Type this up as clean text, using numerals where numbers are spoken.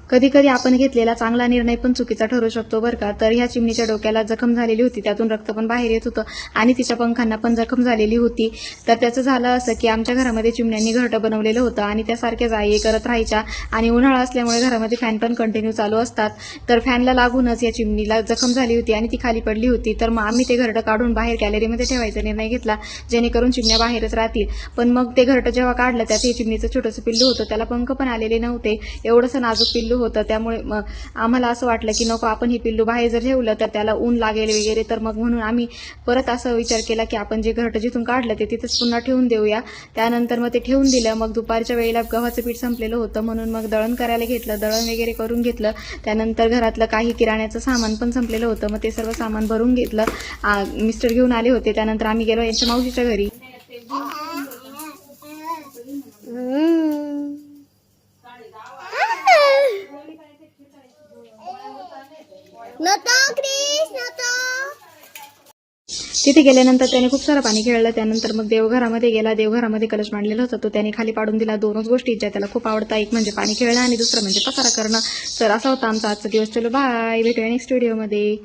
कधी कधी आपण घेतलेला चांगला निर्णय पण चुकीचा ठरू शकतो बरं का. तर ह्या चिमणीच्या डोक्याला जखम झालेली होती, त्यातून रक्त पण बाहेर येत होतं आणि तिच्या पंखांना पण जखम झालेली होती. तर त्याचं झालं असं की आमच्या घरामध्ये चिमण्यांनी घरटं बनवलेलं होतं आणि त्या सारख्या जाई करत राहायच्या आणि उन्हाळा असल्यामुळे घरामध्ये फॅन पण कंटिन्यू चालू असतात. तर फॅनला लागूनच या चिमणीला जखम झाली होती आणि ती खाली पडली होती. तर मग आम्ही ते घरटं काढून बाहेर गॅलरीमध्ये ठेवायचा निर्णय घेतला, जेणेकरून चिमण्या बाहेरच राहतील. पण मग ते घरटं जेव्हा काढलं, त्यात हे चिमणीचं छोटंसं पिल्लू होतं, त्याला पंख पण आलेले नव्हते, एवढंसं नाजूक पिल्लू होतं. त्यामुळे आम्हाला असं वाटलं की नको, आपण हे पिल्लू बाहेर जर ठेवलं तर त्याला ऊन लागेल वगैरे. तर मग म्हणून आम्ही परत असं विचार केला की आपण जे घरटं जिथून काढलं ते तिथंच पुन्हा ठेवून देऊया. त्यानंतर मग ते ठेवून दिलं. मग दुपारच्या वेळेला गव्हाचं पीठ संपलेलं होतं, म्हणून मग दळण करायला घेतलं, दळण वगैरे करून घेतलं. त्यानंतर घरातलं काही किराण्याचं सामान पण संपलेलं होतं, मग ते सर्व सामान भरून घेतलं. मिस्टर घेऊन आले होते. त्यानंतर आम्ही गेलो यांच्या मावशीच्या घरी. तिथे गेल्यानंतर त्याने खूप सारं पाणी खेळलं. त्यानंतर मग देवघरामध्ये गेला. देवघरामध्ये कलश मांडलेला होता, तो त्याने खाली पाडून दिला. दोनच गोष्टी ज्या त्याला खूप आवडतात, एक म्हणजे पाणी खेळणं आणि दुसरं म्हणजे पसारा करणं. तर असा होता आमचा आजचा दिवस. चलो बाय, भेटूया नेक्स्ट व्हिडिओमध्ये.